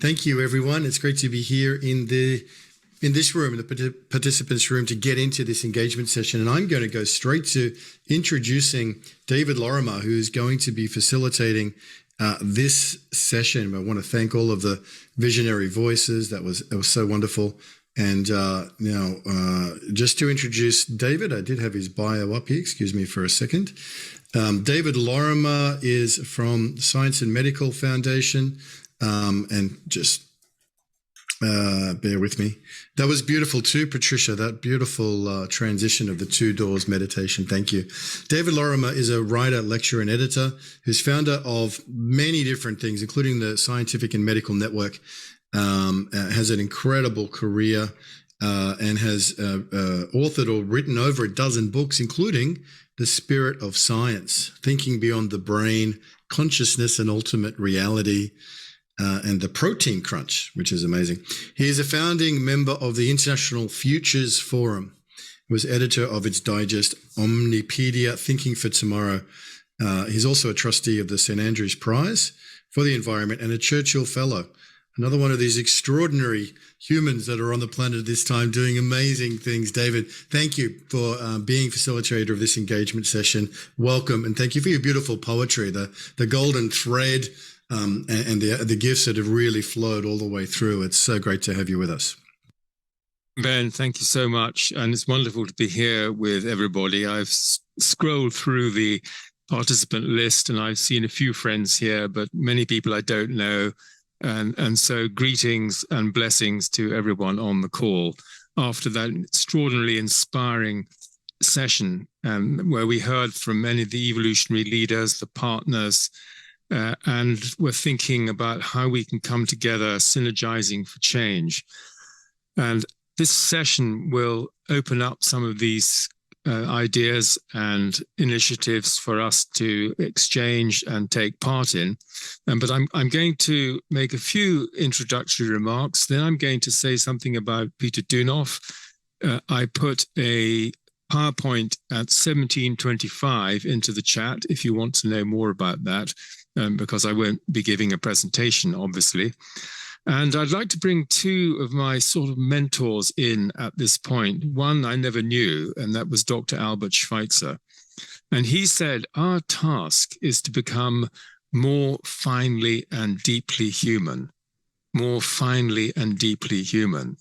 Thank you, everyone. It's great to be here in this room, in the participants' room, to get into this engagement session. And I'm going to go straight to introducing David Lorimer, who's going to be facilitating this session. I want to thank all of the visionary voices. It was so wonderful. And now, just to introduce David, I did have his bio up here. Excuse me for a second. David Lorimer is from Science and Medical Foundation. And just bear with me. That was beautiful too, Patricia, that beautiful transition of the two doors meditation. Thank you. David Lorimer is a writer, lecturer, and editor who's founder of many different things, including the Scientific and Medical Network, has an incredible career and has authored or written over a dozen books, including The Spirit of Science, Thinking Beyond the Brain, Consciousness and Ultimate Reality, and The Protein Crunch, which is amazing. He is a founding member of the International Futures Forum, was editor of its digest Omnipedia, Thinking for Tomorrow. He's also a trustee of the St. Andrews Prize for the Environment and a Churchill Fellow. Another one of these extraordinary humans that are on the planet at this time doing amazing things. David, thank you for being facilitator of this engagement session. Welcome, and thank you for your beautiful poetry, the golden thread, and the gifts that have really flowed all the way through. It's so great to have you with us. Ben, thank you so much. And it's wonderful to be here with everybody. I've scrolled through the participant list and I've seen a few friends here, but many people I don't know. And so greetings and blessings to everyone on the call after that extraordinarily inspiring session where we heard from many of the evolutionary leaders, the partners, and we're thinking about how we can come together, synergizing for change. And this session will open up some of these ideas and initiatives for us to exchange and take part in. But I'm going to make a few introductory remarks. Then I'm going to say something about Peter Dunoff. I put a PowerPoint at 1725 into the chat if you want to know more about that, because I won't be giving a presentation, obviously. And I'd like to bring two of my sort of mentors in at this point. One I never knew, and that was Dr. Albert Schweitzer. And he said, our task is to become more finely and deeply human, more finely and deeply human.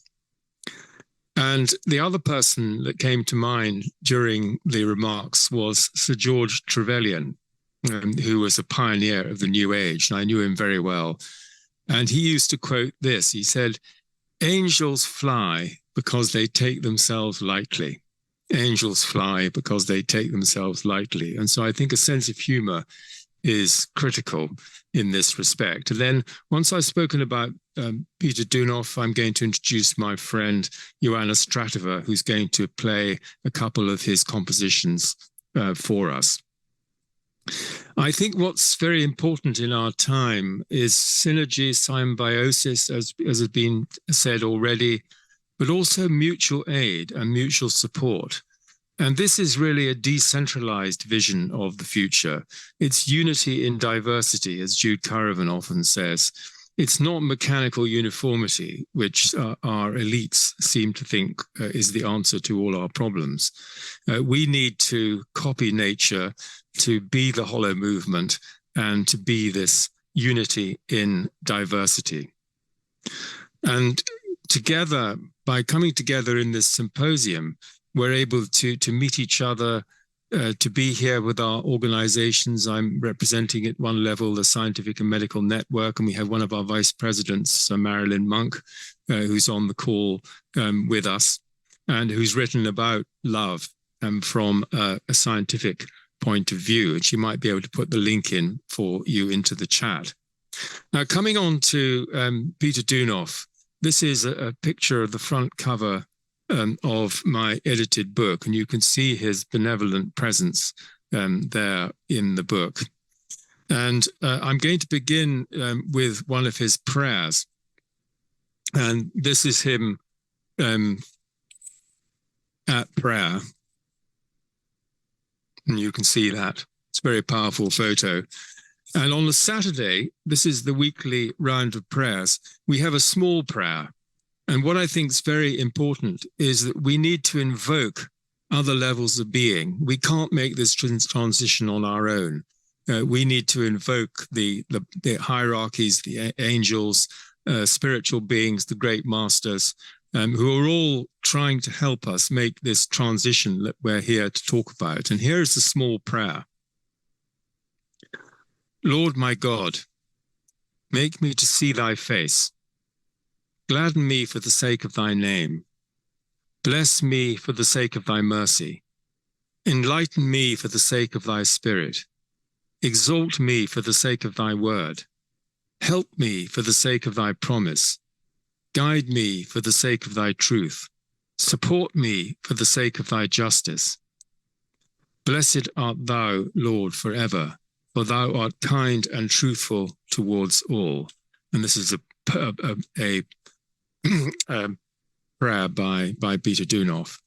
And the other person that came to mind during the remarks was Sir George Trevelyan, who was a pioneer of the New Age, and I knew him very well. And he used to quote this. He said, angels fly because they take themselves lightly. Angels fly because they take themselves lightly. And so I think a sense of humor is critical in this respect. And then once I've spoken about Peter Dunoff, I'm going to introduce my friend Joanna Stratover, who's going to play a couple of his compositions for us. I think what's very important in our time is synergy, symbiosis, as has been said already, but also mutual aid and mutual support. And this is really a decentralized vision of the future. It's unity in diversity, as Jude Currivan often says. It's not mechanical uniformity, which our elites seem to think is the answer to all our problems. We need to copy nature, to be the Holomovement, and to be this unity in diversity. And together, by coming together in this symposium, we're able to meet each other, to be here with our organizations. I'm representing at one level the Scientific and Medical Network, and we have one of our vice presidents, Marilyn Monk, who's on the call with us, and who's written about love from a scientific point of view. And she might be able to put the link in for you into the chat. Now, coming on to Peter Dunoff, this is a picture of the front cover of my edited book, and you can see his benevolent presence there in the book. And I'm going to begin with one of his prayers. And this is him at prayer. And you can see that. It's a very powerful photo. And on the Saturday, this is the weekly round of prayers, we have a small prayer. And what I think is very important is that we need to invoke other levels of being. We can't make this transition on our own. We need to invoke the hierarchies, the angels, spiritual beings, the great masters, who are all trying to help us make this transition that we're here to talk about. And here is the small prayer. Lord my God, make me to see thy face. Gladden me for the sake of thy name. Bless me for the sake of thy mercy. Enlighten me for the sake of thy spirit. Exalt me for the sake of thy word. Help me for the sake of thy promise. Guide me for the sake of thy truth. Support me for the sake of thy justice. Blessed art thou, Lord, forever, for thou art kind and truthful towards all. And this is a prayer by Peter Dunoff.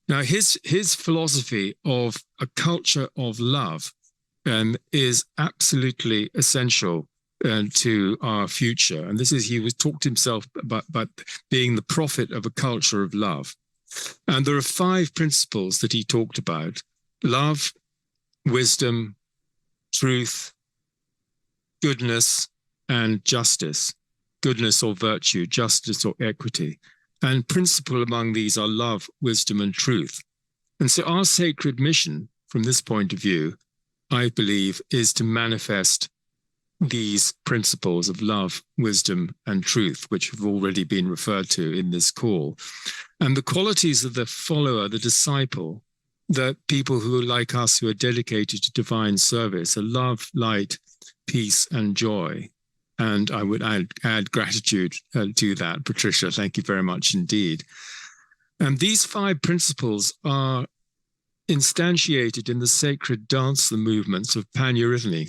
Now, his philosophy of a culture of love is absolutely essential to our future. And this is, he talked himself about being the prophet of a culture of love. And there are 5 principles that he talked about: love, wisdom, truth, goodness, and justice. Goodness or virtue, justice or equity. And principal among these are love, wisdom, and truth. And so our sacred mission, from this point of view, I believe, is to manifest these principles of love, wisdom, and truth, which have already been referred to in this call. And the qualities of the follower, the disciple, the people who are like us, who are dedicated to divine service, are love, light, peace, and joy. And I would add gratitude to that. Patricia, thank you very much indeed. And these 5 principles are instantiated in the sacred dance movements of paneurythmy.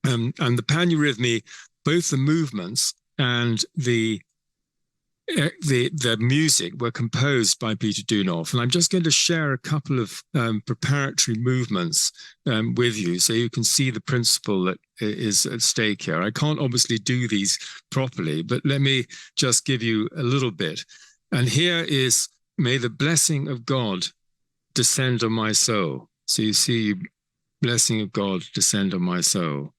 And the paneurythmy, both the movements and the music were composed by Peter Dunoff. And I'm just going to share a couple of preparatory movements with you so you can see the principle that is at stake here. I can't obviously do these properly, but let me just give you a little bit. And here is, may the blessing of God descend on my soul. So you see, blessing of God descend on my soul.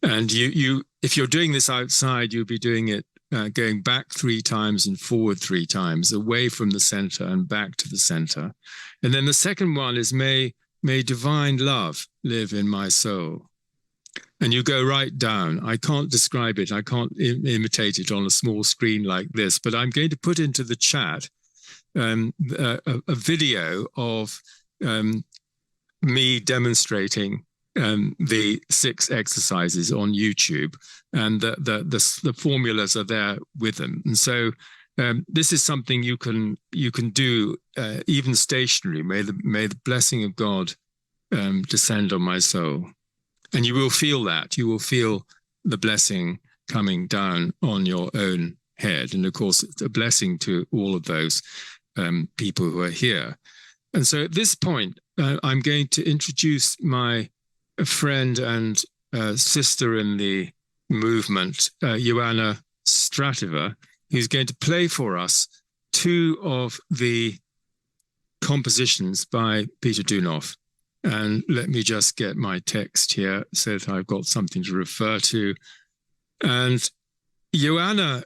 And you, if you're doing this outside, you'll be doing it going back 3 times and forward 3 times, away from the center and back to the center. And then the second one is, may divine love live in my soul. And you go right down. I can't describe it. I can't imitate it on a small screen like this, but I'm going to put into the chat a video of me demonstrating the 6 exercises on YouTube, and the formulas are there with them. And so this is something you can do even stationary. May the blessing of God descend on my soul, and you will feel that. You will feel the blessing coming down on your own head, and of course it's a blessing to all of those people who are here. And so at this point, I'm going to introduce my friend and sister in the movement, Joanna Strativa, who's going to play for us 2 of the compositions by Peter Dunoff. And let me just get my text here so that I've got something to refer to. And Joanna,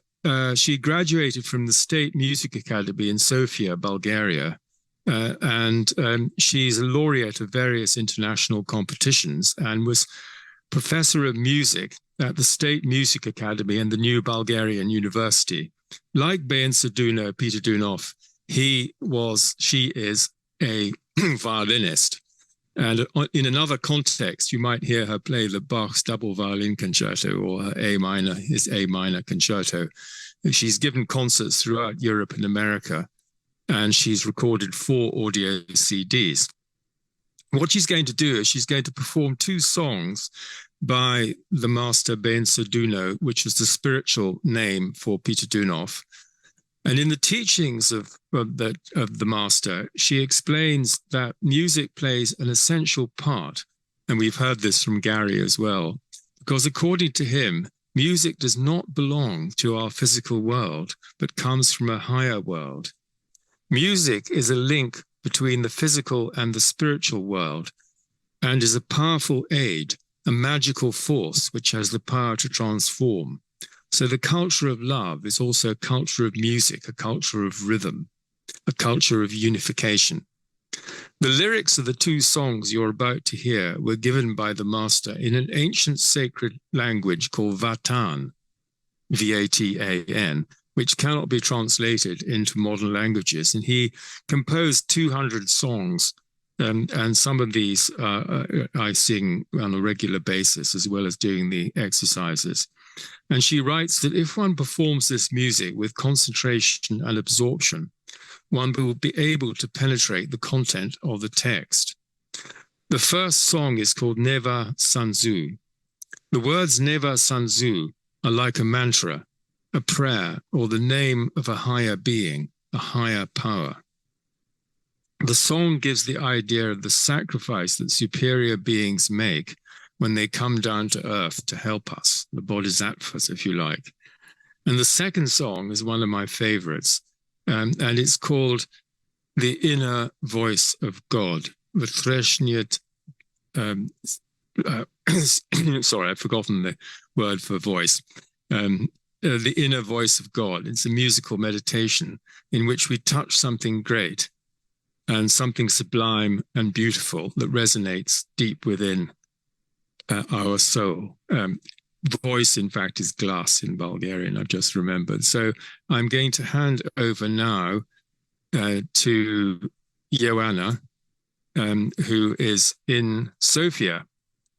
she graduated from the State Music Academy in Sofia, Bulgaria. And she's a laureate of various international competitions and was professor of music at the State Music Academy and the New Bulgarian University. Like Bein-Saduno, Peter Dunoff, she is a violinist. And in another context, you might hear her play the Bach's double violin concerto or his A minor concerto. And she's given concerts throughout Europe and America, and she's recorded 4 audio CDs. What she's going to do is she's going to perform 2 songs by the master Bein-Saduno, which is the spiritual name for Peter Dunoff. And in the teachings of the master, she explains that music plays an essential part And we've heard this from Gary as well, because according to him, music does not belong to our physical world, but comes from a higher world. Music is a link between the physical and the spiritual world, and is a powerful aid, a magical force which has the power to transform. So the culture of love is also a culture of music, a culture of rhythm, a culture of unification. The lyrics of the two songs you're about to hear were given by the master in an ancient sacred language called Vatan, V-A-T-A-N, which cannot be translated into modern languages. And he composed 200 songs, and some of these I sing on a regular basis, as well as doing the exercises. And she writes that if one performs this music with concentration and absorption, one will be able to penetrate the content of the text. The first song is called Neva Sanzu. The words Neva Sanzu are like a mantra, a prayer, or the name of a higher being, a higher power. The song gives the idea of the sacrifice that superior beings make when they come down to earth to help us, the bodhisattvas, if you like. And the second song is one of my favorites, and it's called The Inner Voice of God. Sorry, I've forgotten the word for voice. The Inner Voice of God. It's a musical meditation in which we touch something great and something sublime and beautiful that resonates deep within our soul. Voice, in fact, is glas in Bulgarian, I've just remembered. So I'm going to hand over now to Joanna, who is in Sofia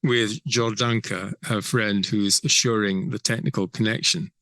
with Jordanka, her friend, who is assuring the technical connection.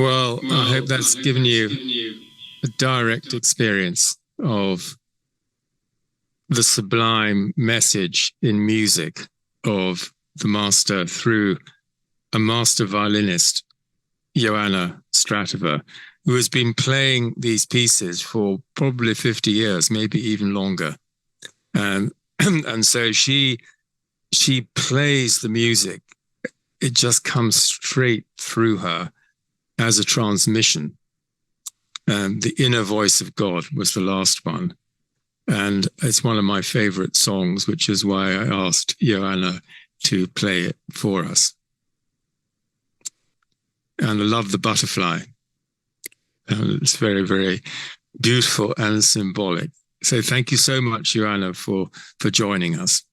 Well, I hope that's given you a direct experience of the sublime message in music of the master through a master violinist, Joanna Stratova, who has been playing these pieces for probably 50 years, maybe even longer. And so she plays the music. It just comes straight through her as a transmission. The Inner Voice of God was the last one. And it's one of my favorite songs, which is why I asked Joanna to play it for us. And I love the butterfly. It's very, very beautiful and symbolic. So thank you so much, Joanna, for joining us.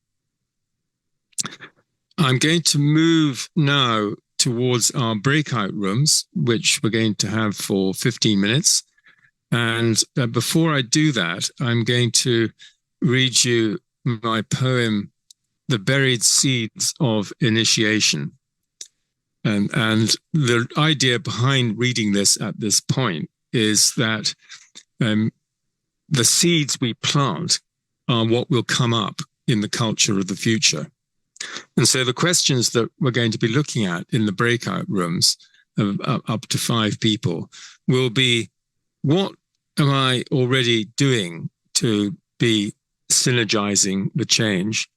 I'm going to move now towards our breakout rooms, which we're going to have for 15 minutes. And before I do that, I'm going to read you my poem, The Buried Seeds of Initiation. And the idea behind reading this at this point is that the seeds we plant are what will come up in the culture of the future. And so the questions that we're going to be looking at in the breakout rooms of up to 5 people will be, what am I already doing to be synergizing the change?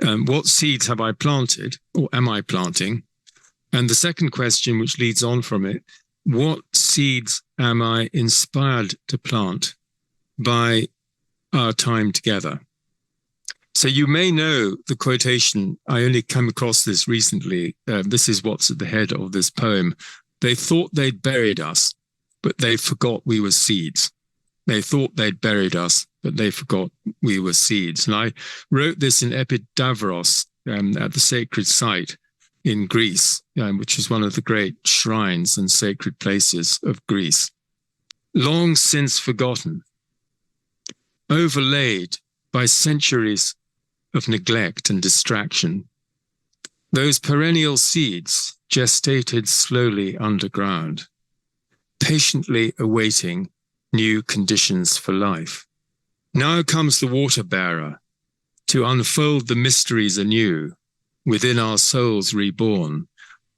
What seeds have I planted, or am I planting? And the second question, which leads on from it, what seeds am I inspired to plant by our time together? So you may know the quotation, I only came across this recently. This is what's at the head of this poem. They thought they'd buried us, but they forgot we were seeds. They thought they'd buried us, but they forgot we were seeds. And I wrote this in Epidavros at the sacred site in Greece, which is one of the great shrines and sacred places of Greece. Long since forgotten, overlaid by centuries of neglect and distraction, those perennial seeds gestated slowly underground, patiently awaiting new conditions for life. Now comes the water bearer to unfold the mysteries anew. Within our souls reborn,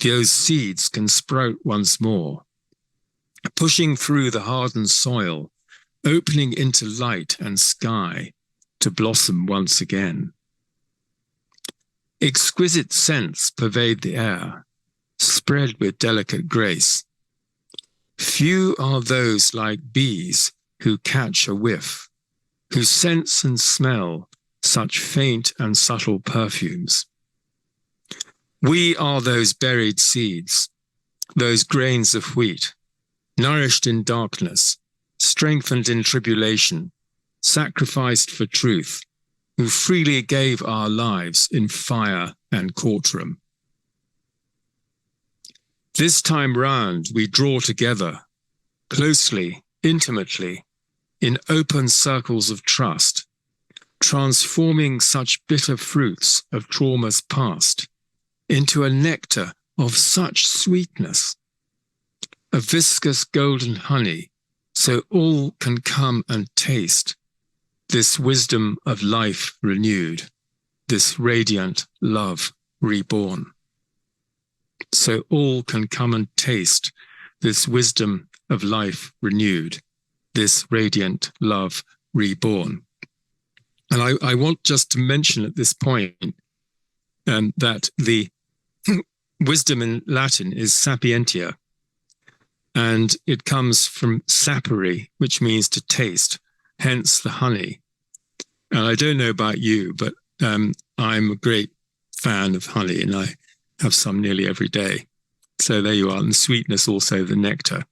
those seeds can sprout once more, pushing through the hardened soil, opening into light and sky to blossom once again. Exquisite scents pervade the air, spread with delicate grace. Few are those like bees who catch a whiff, who sense and smell such faint and subtle perfumes. We are those buried seeds, those grains of wheat, nourished in darkness, strengthened in tribulation, sacrificed for truth, who freely gave our lives in fire and courtroom. This time round, we draw together, closely, intimately, in open circles of trust, transforming such bitter fruits of traumas past into a nectar of such sweetness, a viscous golden honey, so all can come and taste this wisdom of life renewed, this radiant love reborn. So all can come and taste this wisdom of life renewed, this radiant love reborn. And I want just to mention at this point that the wisdom in Latin is sapientia, and it comes from sapere, which means to taste, hence the honey. And I don't know about you, but I'm a great fan of honey, and I have some nearly every day. So there you are, and sweetness also, the nectar.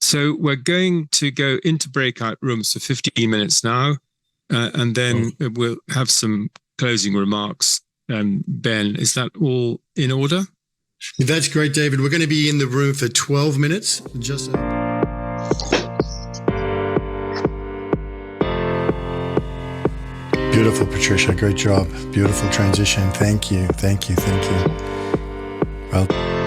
So we're going to go into breakout rooms for 15 minutes now, and then we'll have some closing remarks. Ben, is that all in order? That's great, David. We're going to be in the room for 12 minutes. Beautiful, Patricia. Great job. Beautiful transition. Thank you. Thank you. Thank you. Well.